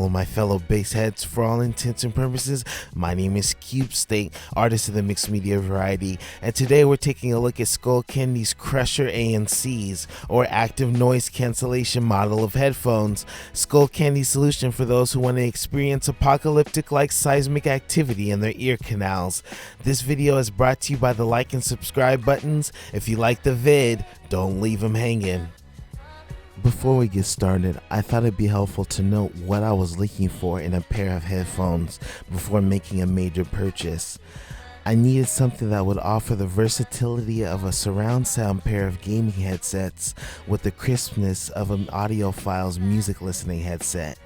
Hello my fellow bassheads. For all intents and purposes, my name is Cube State, artist of the mixed media variety, and today we're taking a look at Skullcandy's Crusher ANCs, or active noise cancellation model of headphones. Skullcandy's solution for those who want to experience apocalyptic-like seismic activity in their ear canals. This video is brought to you by the like and subscribe buttons. If you like the vid, don't leave them hanging. Before we get started, I thought it'd be helpful to note what I was looking for in a pair of headphones before making a major purchase. I needed something that would offer the versatility of a surround sound pair of gaming headsets with the crispness of an audiophile's music listening headset.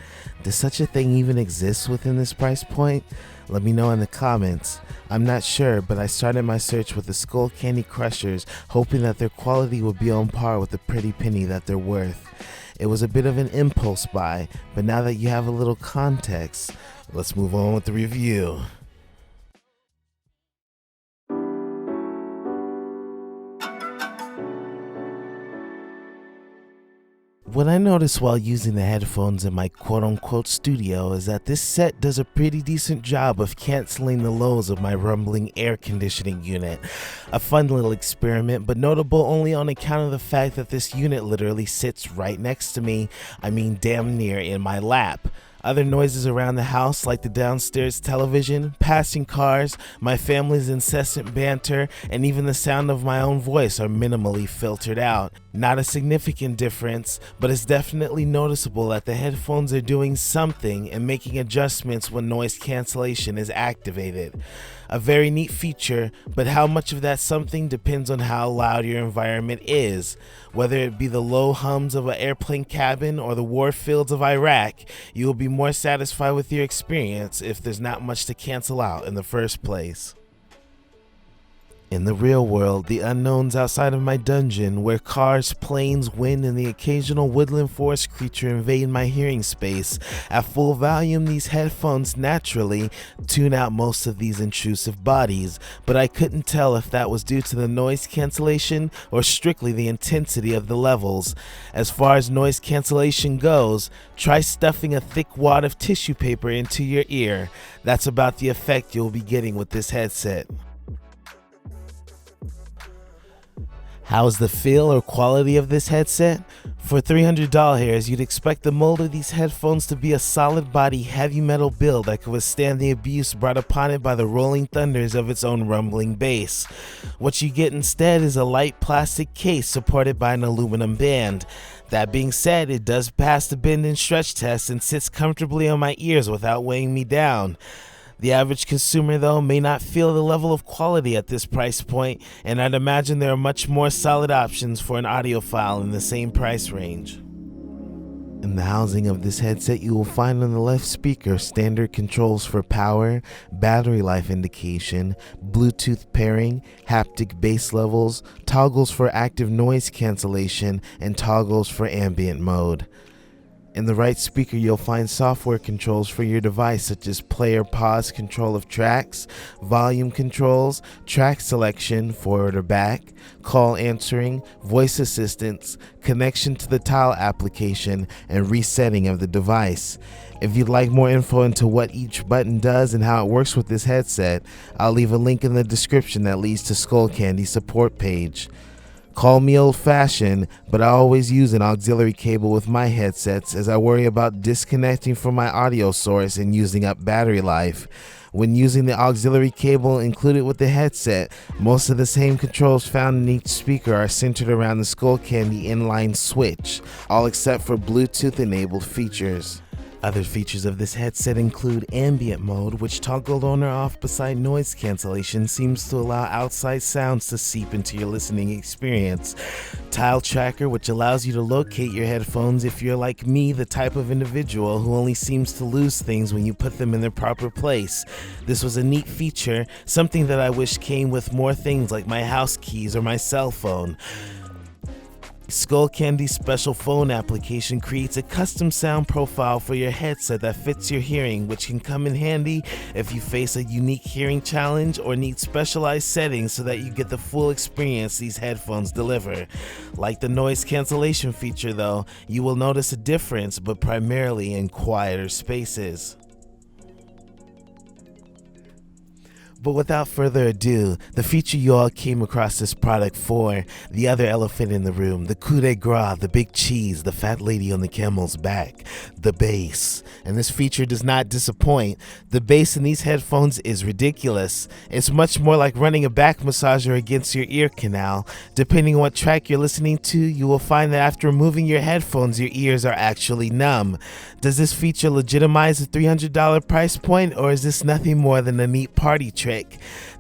Does such a thing even exist within this price point? Let me know in the comments. I'm not sure, but I started my search with the Skullcandy Crushers, hoping that their quality would be on par with the pretty penny that they're worth. It was a bit of an impulse buy, but now that you have a little context, let's move on with the review. What I noticed while using the headphones in my quote-unquote studio is that this set does a pretty decent job of canceling the lows of my rumbling air conditioning unit. A fun little experiment, but notable only on account of the fact that this unit literally sits right next to me, I mean damn near in my lap. Other noises around the house like the downstairs television, passing cars, my family's incessant banter, and even the sound of my own voice are minimally filtered out. Not a significant difference, but it's definitely noticeable that the headphones are doing something and making adjustments when noise cancellation is activated. A very neat feature, but how much of that something depends on how loud your environment is. Whether it be the low hums of an airplane cabin or the war fields of Iraq, you will be more satisfied with your experience if there's not much to cancel out in the first place. In the real world, the unknowns outside of my dungeon, where cars, planes, wind, and the occasional woodland forest creature invade my hearing space, at full volume these headphones naturally tune out most of these intrusive bodies, but I couldn't tell if that was due to the noise cancellation or strictly the intensity of the levels. As far as noise cancellation goes, try stuffing a thick wad of tissue paper into your ear. That's about the effect you'll be getting with this headset. How's the feel or quality of this headset? For $300 hairs, you'd expect the mold of these headphones to be a solid body heavy metal build that could withstand the abuse brought upon it by the rolling thunders of its own rumbling bass. What you get instead is a light plastic case supported by an aluminum band. That being said, it does pass the bend and stretch test and sits comfortably on my ears without weighing me down. The average consumer, though, may not feel the level of quality at this price point, and I'd imagine there are much more solid options for an audiophile in the same price range. In the housing of this headset, you will find on the left speaker standard controls for power, battery life indication, Bluetooth pairing, haptic bass levels, toggles for active noise cancellation, and toggles for ambient mode. In the right speaker, you'll find software controls for your device such as play or pause control of tracks, volume controls, track selection, forward or back, call answering, voice assistance, connection to the tile application, and resetting of the device. If you'd like more info into what each button does and how it works with this headset, I'll leave a link in the description that leads to Skullcandy's support page. Call me old-fashioned, but I always use an auxiliary cable with my headsets as I worry about disconnecting from my audio source and using up battery life. When using the auxiliary cable included with the headset, most of the same controls found in each speaker are centered around the Skullcandy inline switch, all except for Bluetooth-enabled features. Other features of this headset include ambient mode, which toggled on or off beside noise cancellation seems to allow outside sounds to seep into your listening experience. Tile tracker, which allows you to locate your headphones if you're like me, the type of individual who only seems to lose things when you put them in their proper place. This was a neat feature, something that I wish came with more things like my house keys or my cell phone. Skullcandy's special phone application creates a custom sound profile for your headset that fits your hearing, which can come in handy if you face a unique hearing challenge or need specialized settings so that you get the full experience these headphones deliver. Like the noise cancellation feature though, you will notice a difference, but primarily in quieter spaces. But without further ado, the feature you all came across this product for, the other elephant in the room, the coup de grace, the big cheese, the fat lady on the camel's back, the bass. And this feature does not disappoint. The bass in these headphones is ridiculous. It's much more like running a back massager against your ear canal. Depending on what track you're listening to, you will find that after removing your headphones, your ears are actually numb. Does this feature legitimize the $300 price point, or is this nothing more than a neat party trick?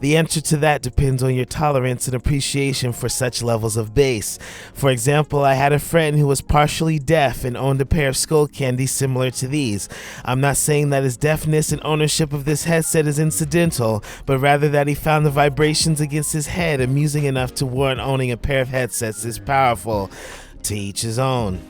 The answer to that depends on your tolerance and appreciation for such levels of bass. For example, I had a friend who was partially deaf and owned a pair of Skullcandy similar to these. I'm not saying that his deafness and ownership of this headset is incidental, but rather that he found the vibrations against his head amusing enough to warrant owning a pair of headsets this powerful. To each his own.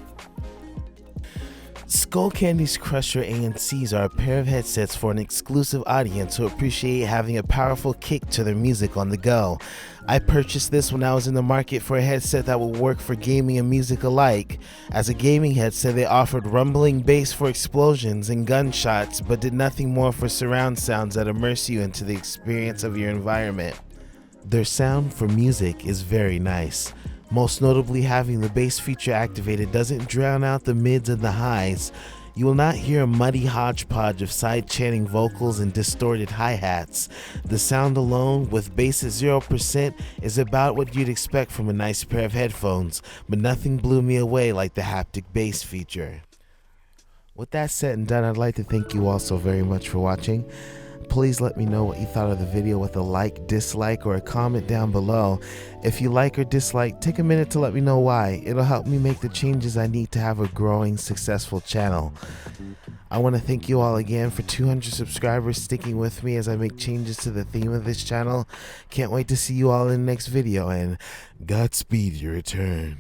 Skullcandy's Crusher ANCs are a pair of headsets for an exclusive audience who appreciate having a powerful kick to their music on the go. I purchased this when I was in the market for a headset that would work for gaming and music alike. As a gaming headset, they offered rumbling bass for explosions and gunshots, but did nothing more for surround sounds that immerse you into the experience of your environment. Their sound for music is very nice. Most notably, having the bass feature activated doesn't drown out the mids and the highs. You will not hear a muddy hodgepodge of side-chanting vocals and distorted hi-hats. The sound alone, with bass at 0%, is about what you'd expect from a nice pair of headphones, but nothing blew me away like the haptic bass feature. With that said and done, I'd like to thank you all so very much for watching. Please let me know what you thought of the video with a like, dislike, or a comment down below. If you like or dislike, take a minute to let me know why. It'll help me make the changes I need to have a growing, successful channel. I want to thank you all again for 200 subscribers sticking with me as I make changes to the theme of this channel. Can't wait to see you all in the next video, and Godspeed your return.